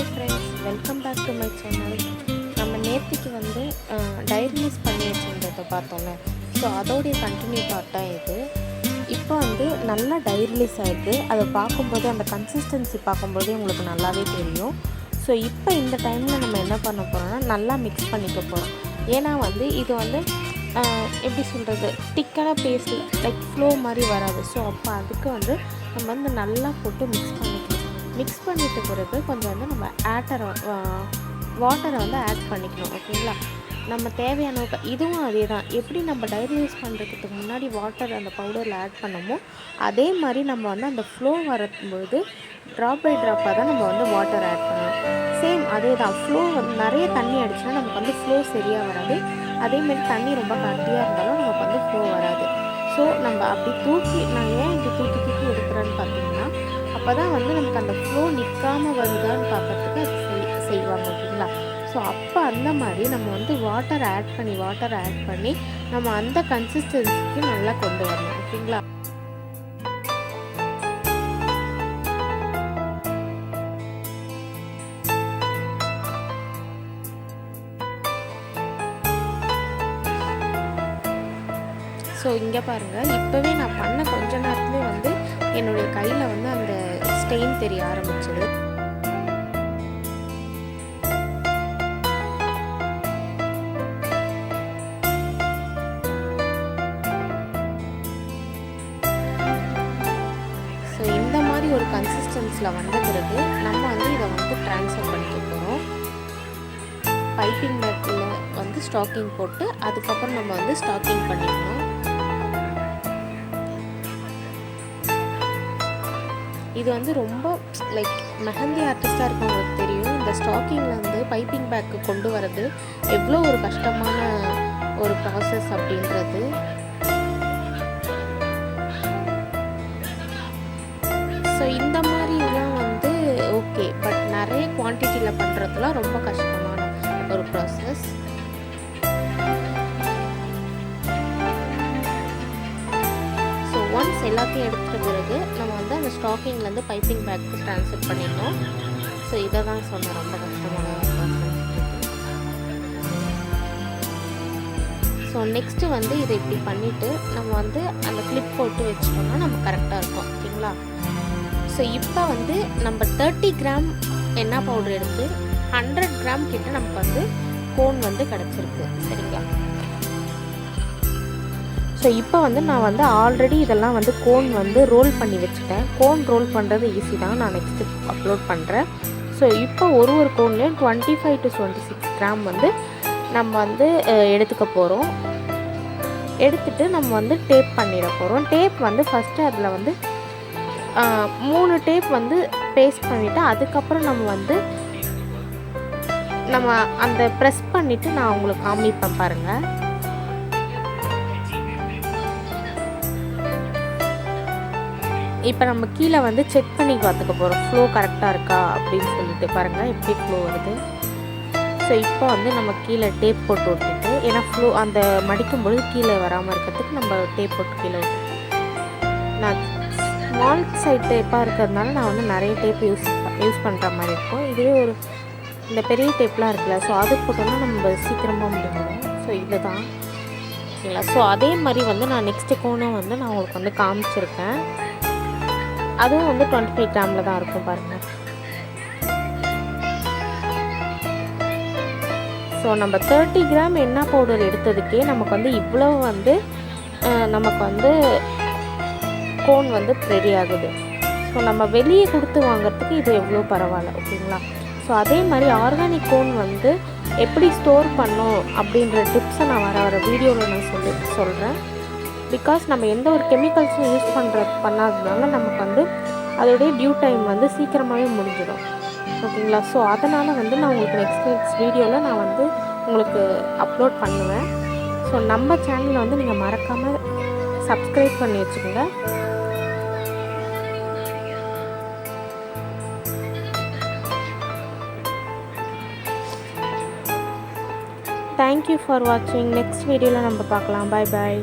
Hi friends, welcome back to my channel. நம்ம நேற்றுக்கு வந்து டைரிலிஸ் பண்ணி வச்சுருந்ததை பார்த்தோம்ல. ஸோ அதோடைய கண்டினியூ பார்ட் தான் இது. இப்போ வந்து நல்லா டைரிலிஸ் ஆகிருக்கு. அதை பார்க்கும்போது அந்த கன்சிஸ்டன்சி பார்க்கும்போதே உங்களுக்கு நல்லாவே தெரியும். ஸோ இப்போ இந்த டைமில் நம்ம என்ன பண்ண போகிறோம்னா நல்லா மிக்ஸ் பண்ணிக்க போகிறோம். ஏன்னா வந்து இது வந்து எப்படி சொல்கிறது, திக்கான பேஸ்ட் லைக் ஃப்ளோ மாதிரி வராது. ஸோ அப்போ அதுக்கு வந்து நம்ம வந்து நல்லா போட்டு மிக்ஸ் பண்ணிக்கணும். மிக்ஸ் பண்ணிட்ட பிறகு கொஞ்சம் வந்து நம்ம வாட்டரை வந்து ஆட் பண்ணிக்கணும். ஓகேங்களா? நம்ம தேவையான இதுவும் அதே தான். எப்படி நம்ம டைரிலைஸ் பண்ணுறதுக்கு முன்னாடி வாட்டர் அந்த பவுடரில் ஆட் பண்ணமோ அதே மாதிரி நம்ம வந்து அந்த ஃப்ளோ வரும்போது ட்ராப் பை ட்ராப்பாக தான் நம்ம வந்து வாட்டர் ஆட் பண்ணணும். சேம் அதே தான். ஃப்ளோ வந்து நிறைய தண்ணி அடிச்சுன்னா நமக்கு வந்து ஃப்ளோ சரியாக வராது. அதேமாரி தண்ணி ரொம்ப கட்டியாக இருந்தாலும் நமக்கு வந்து ஃப்ளோ வராது. ஸோ நம்ம அப்படி நான் ஏன் இப்படி தூக்கி எடுக்கிறேன்னு பார்த்தீங்கன்னா, அப்போ தான் வந்து நமக்கு அந்த ஃப்ளோ நிற்காமல் வருதான்னு பார்க்குறதுக்கு அது செய்வாங்க. ஓகேங்களா? ஸோ அப்போ அந்த மாதிரி நம்ம வந்து வாட்டர் ஆட் பண்ணி நம்ம அந்த கன்சிஸ்டன்சிக்கு நல்லா கொண்டு வரணும். ஓகேங்களா? ஸோ இங்கே பாருங்கள், இப்போவே நான் பண்ண கொஞ்ச நேரத்துலேயே வந்து என்னுடைய கையில் வந்து அந்த ஸ்டெயின் தெரிய ஆரம்பிச்சது. ஸோ இந்த மாதிரி ஒரு கன்சிஸ்டன்சியில் வந்த பிறகு நம்ம வந்து இதை வந்து ட்ரான்ஸ்ஃபர் பண்ணிக்க போகிறோம். பைப்பிங் பேக்கில் வந்து ஸ்டாக்கிங் போட்டு அதுக்கப்புறம் நம்ம வந்து ஸ்டாக்கிங் பண்ணிக்கணும். இது வந்து ரொம்ப லைக் மெஹந்தி ஆர்டிஸ்டாக இருக்கவங்களுக்கு தெரியும். இந்த ஸ்டாக்கிங்கில் வந்து பைப்பிங் பேக்கு கொண்டு வரது எவ்வளோ ஒரு கஷ்டமான ஒரு ப்ராசஸ் அப்படின்றது. ஸோ இந்த மாதிரிலாம் வந்து ஓகே, பட் நிறைய குவான்டிட்டியில் பண்ணுறதுலாம் ரொம்ப கஷ்டமான ஒரு ப்ராசஸ். ஒன்ஸ் எல்லாத்தையும் எடுத்துகிட்ட பிறகு நம்ம வந்து அந்த ஸ்டாக்கிங்லேருந்து பைப்பிங் பேக்கு ட்ரான்ஸ்ஃபர் பண்ணிட்டோம். ஸோ இதை தான் சொன்னேன், ரொம்ப கஷ்டமான ப்ராசஸ். ஸோ நெக்ஸ்ட்டு வந்து இதை இப்படி பண்ணிவிட்டு நம்ம வந்து அந்த கிளிப் போட்டு வச்சிட்டோம்னா நம்ம கரெக்டாக இருக்கும். ஓகேங்களா? ஸோ இப்போ வந்து நம்ம 30 கிராம் எண்ணெய் பவுடர் எடுத்து 100 கிராம் கிட்ட நமக்கு வந்து கோன் வந்து கிடச்சிருக்கு. சரிங்களா? ஸோ இப்போ வந்து நான் வந்து ஆல்ரெடி இதெல்லாம் வந்து கோன் வந்து ரோல் பண்ணி வச்சுட்டேன். கோன் ரோல் பண்ணுறது ஈஸி தான், நான் நெக்ஸ்ட்டு அப்லோட் பண்ணுறேன். ஸோ இப்போ ஒரு கோன்லேயும் 25 to 26 கிராம் வந்து நம்ம வந்து எடுத்துக்க போகிறோம். எடுத்துகிட்டு நம்ம வந்து டேப் பண்ணிட போகிறோம். டேப் வந்து ஃபஸ்ட்டு அதில் வந்து 3 டேப் வந்து பேஸ்ட் பண்ணிவிட்டு அதுக்கப்புறம் நம்ம அந்த ப்ரெஸ் பண்ணிவிட்டு நான் உங்களுக்கு காமிப்பேன் பாருங்கள். இப்போ நம்ம கீழே வந்து செக் பண்ணி பார்த்துக்க போகிறோம், ஃப்ளோ கரெக்டாக இருக்கா அப்படின்னு சொல்லிட்டு. பாருங்கள் எப்படி ஃப்ளோ வருது. ஸோ இப்போ வந்து நம்ம கீழே டேப் போட்டு விட்டுட்டு, ஏன்னா ஃப்ளோ அந்த மடிக்கும்பொழுது கீழே வராமல் இருக்கிறதுக்கு நம்ம டேப் போட்டு கீழே விட்டுட்டு, நான் ஸ்மால் சைட் டேப்பாக இருக்கிறதுனால நான் வந்து நிறைய டேப் யூஸ் பண்ணுற மாதிரி இருக்கும். இதுவே இந்த பெரிய டேப்லாம் இருக்குல்ல, ஸோ அது போட்டோம்னா நம்ம சீக்கிரமாக முடிஞ்சிடும். ஸோ இது தான் ஓகேங்களா? ஸோ அதே மாதிரி வந்து நான் நெக்ஸ்ட்டு கோனை வந்து நான் உங்களுக்கு வந்து காமிச்சிருக்கேன். அதுவும் வந்து 25 கிராமில் தான் இருக்கும் பாருங்கள். ஸோ நம்ம 30 கிராம் எண்ணெய் பவுடர் எடுத்ததுக்கே நமக்கு வந்து இவ்வளோ வந்து நமக்கு வந்து கோன் வந்து ரெடி ஆகுது. ஸோ நம்ம வெளியே கொடுத்து வாங்கிறதுக்கு இது எவ்வளோ பரவாயில்ல. ஓகேங்களா? ஸோ அதே மாதிரி ஆர்கானிக் கோன் வந்து எப்படி ஸ்டோர் பண்ணோம் அப்படின்ற டிப்ஸை நான் வர வீடியோவில் நான் சொல்கிறேன். பிகாஸ் நம்ம எந்த ஒரு கெமிக்கல்ஸும் யூஸ் பண்ணாததுனால நமக்கு வந்து அதோடைய டியூ டைம் வந்து சீக்கிரமாகவே முடிஞ்சிடும். ஓகேங்களா? ஸோ அதனால் வந்து நான் உங்களுக்கு நெக்ஸ்ட் வீடியோவில் நான் வந்து உங்களுக்கு அப்லோட் பண்ணுவேன். ஸோ நம்ம சேனலில் வந்து நீங்கள் மறக்காமல் சப்ஸ்கிரைப் பண்ணி வச்சுக்கோங்க. தேங்க்யூ ஃபார் வாட்சிங். நெக்ஸ்ட் வீடியோவில் நம்ம பார்க்கலாம். பாய் பாய்.